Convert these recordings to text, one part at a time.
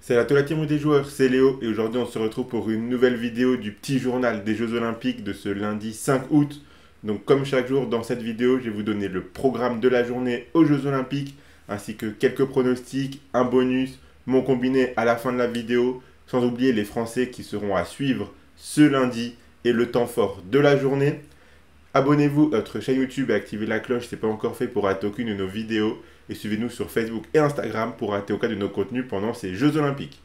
Salut à toute la team des joueurs, c'est Léo et aujourd'hui on se retrouve pour une nouvelle vidéo du petit journal des Jeux Olympiques de ce lundi 5 août. Donc comme chaque jour dans cette vidéo, je vais vous donner le programme de la journée aux Jeux Olympiques ainsi que quelques pronostics, un bonus, mon combiné à la fin de la vidéo, sans oublier les Français qui seront à suivre ce lundi et le temps fort de la journée. Abonnez-vous à notre chaîne YouTube et activez la cloche si ce n'est pas encore fait pour rater aucune de nos vidéos. Et suivez-nous sur Facebook et Instagram pour rater aucun de nos contenus pendant ces Jeux Olympiques.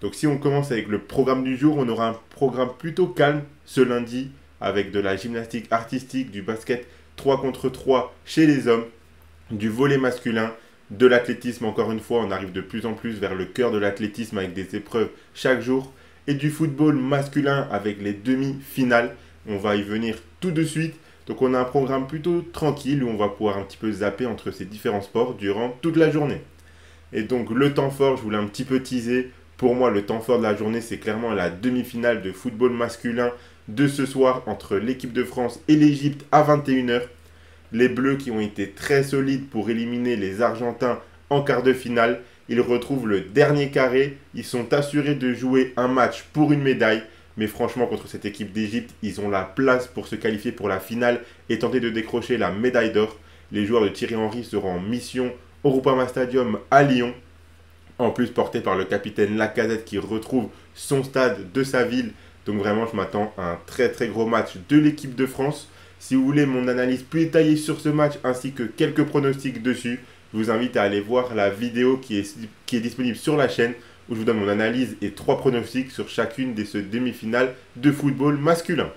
Donc si on commence avec le programme du jour, on aura un programme plutôt calme ce lundi avec de la gymnastique artistique, du basket 3 contre 3 chez les hommes, du volley masculin, de l'athlétisme encore une fois, on arrive de plus en plus vers le cœur de l'athlétisme avec des épreuves chaque jour, et du football masculin avec les demi-finales. On va y venir tout de suite. Donc on a un programme plutôt tranquille où on va pouvoir un petit peu zapper entre ces différents sports durant toute la journée. Et donc le temps fort, je voulais un petit peu teaser. Pour moi, le temps fort de la journée, c'est clairement la demi-finale de football masculin de ce soir entre l'équipe de France et l'Égypte à 21h. Les Bleus qui ont été très solides pour éliminer les Argentins en quart de finale. Ils retrouvent le dernier carré. Ils sont assurés de jouer un match pour une médaille. Mais franchement, contre cette équipe d'Égypte, ils ont la place pour se qualifier pour la finale et tenter de décrocher la médaille d'or. Les joueurs de Thierry Henry seront en mission au Groupama Stadium à Lyon. En plus, porté par le capitaine Lacazette qui retrouve son stade de sa ville. Donc vraiment, je m'attends à un très très gros match de l'équipe de France. Si vous voulez mon analyse plus détaillée sur ce match ainsi que quelques pronostics dessus, je vous invite à aller voir la vidéo qui est disponible sur la chaîne, où je vous donne mon analyse et 3 pronostics sur chacune des demi-finales de football masculin.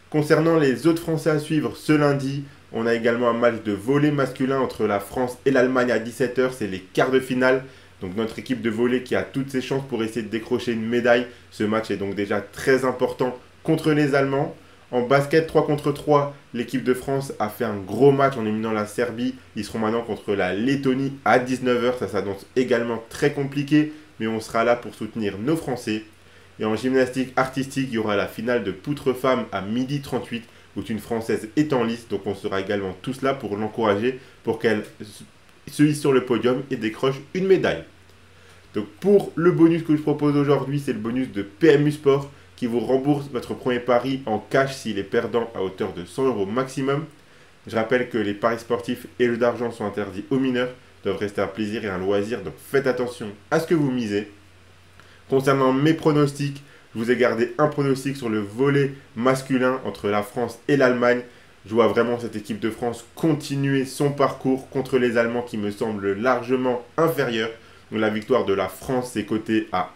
Concernant les autres Français à suivre ce lundi, on a également un match de volley masculin entre la France et l'Allemagne à 17h, c'est les quarts de finale. Donc notre équipe de volley qui a toutes ses chances pour essayer de décrocher une médaille. Ce match est donc déjà très important contre les Allemands. En basket 3 contre 3, l'équipe de France a fait un gros match en éliminant la Serbie. Ils seront maintenant contre la Lettonie à 19h, ça s'annonce également très compliqué. Mais on sera là pour soutenir nos Français. Et en gymnastique artistique, il y aura la finale de poutre femme à 12h38 où une Française est en lice. Donc on sera également tous là pour l'encourager pour qu'elle se hisse sur le podium et décroche une médaille. Donc pour le bonus que je propose aujourd'hui, c'est le bonus de PMU Sport qui vous rembourse votre premier pari en cash s'il est perdant à hauteur de 100 € maximum. Je rappelle que les paris sportifs et le jeu d'argent sont interdits aux mineurs, doivent rester un plaisir et un loisir, donc faites attention à ce que vous misez. Concernant mes pronostics, je vous ai gardé un pronostic sur le volley masculin entre la France et l'Allemagne. Je vois vraiment cette équipe de France continuer son parcours contre les Allemands qui me semblent largement inférieurs. Donc la victoire de la France est cotée à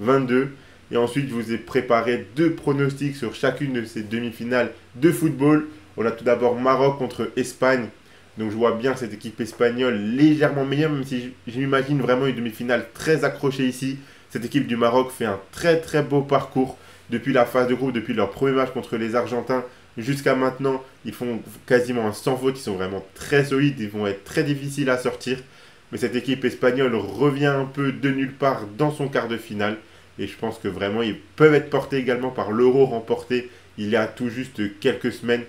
1,22. Et ensuite, je vous ai préparé 2 pronostics sur chacune de ces demi-finales de football. On a tout d'abord Maroc contre Espagne. Donc je vois bien cette équipe espagnole légèrement meilleure, même si j'imagine vraiment une demi-finale très accrochée ici. Cette équipe du Maroc fait un très très beau parcours depuis la phase de groupe, depuis leur premier match contre les Argentins jusqu'à maintenant. Ils font quasiment un sans faute, ils sont vraiment très solides, ils vont être très difficiles à sortir. Mais cette équipe espagnole revient un peu de nulle part dans son quart de finale. Et je pense que vraiment ils peuvent être portés également par l'Euro remporté il y a tout juste quelques semaines.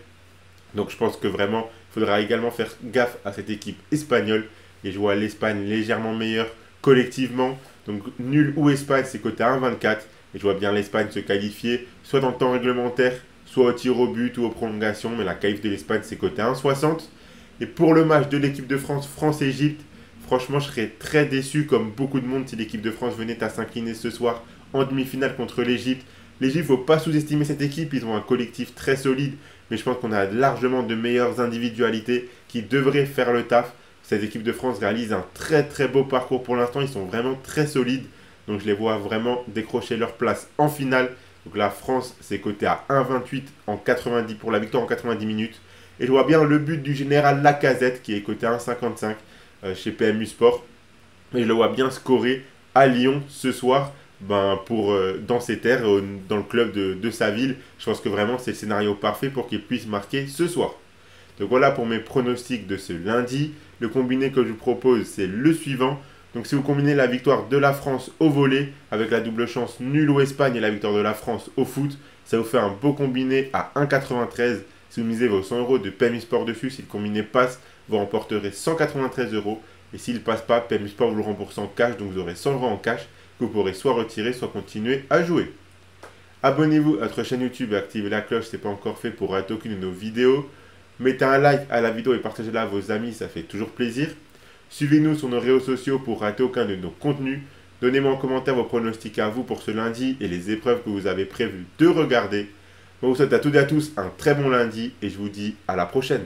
Donc je pense que vraiment, il faudra également faire gaffe à cette équipe espagnole. Et je vois l'Espagne légèrement meilleure collectivement. Donc nul ou Espagne, c'est coté à 1,24. Et je vois bien l'Espagne se qualifier, soit dans le temps réglementaire, soit au tir au but ou aux prolongations. Mais la qualif de l'Espagne, c'est coté à 1,60. Et pour le match de l'équipe de France, France-Égypte, franchement, je serais très déçu, comme beaucoup de monde, si l'équipe de France venait à s'incliner ce soir en demi-finale contre l'Égypte. L'Égypte, il ne faut pas sous-estimer cette équipe. Ils ont un collectif très solide. Mais je pense qu'on a largement de meilleures individualités qui devraient faire le taf. Cette équipe de France réalise un très très beau parcours pour l'instant. Ils sont vraiment très solides. Donc je les vois vraiment décrocher leur place en finale. Donc la France, c'est coté à 1,28 en 90 pour la victoire en 90 minutes. Et je vois bien le but du général Lacazette qui est coté à 1,55 chez PMU Sport. Et je le vois bien scorer à Lyon ce soir. Dans ses terres, dans le club de sa ville. Je pense que vraiment c'est le scénario parfait pour qu'il puisse marquer ce soir. Donc voilà pour mes pronostics de ce lundi. Le combiné que je vous propose, c'est le suivant. Donc si vous combinez la victoire de la France au volley avec la double chance nul ou Espagne et la victoire de la France au foot, ça vous fait un beau combiné à 1,93. Si vous misez vos 100 € de PMU Sport dessus, si le combiné passe, vous remporterez 193 €. Et s'il ne passe pas, PMU Sport vous le rembourse en cash, donc vous aurez 100 € en cash. que vous pourrez soit retirer, soit continuer à jouer. Abonnez-vous à notre chaîne YouTube et activez la cloche si ce n'est pas encore fait pour rater aucune de nos vidéos. Mettez un like à la vidéo et partagez-la à vos amis, ça fait toujours plaisir. Suivez-nous sur nos réseaux sociaux pour rater aucun de nos contenus. Donnez-moi en commentaire vos pronostics à vous pour ce lundi et les épreuves que vous avez prévu de regarder. Je vous souhaite à toutes et à tous un très bon lundi et je vous dis à la prochaine.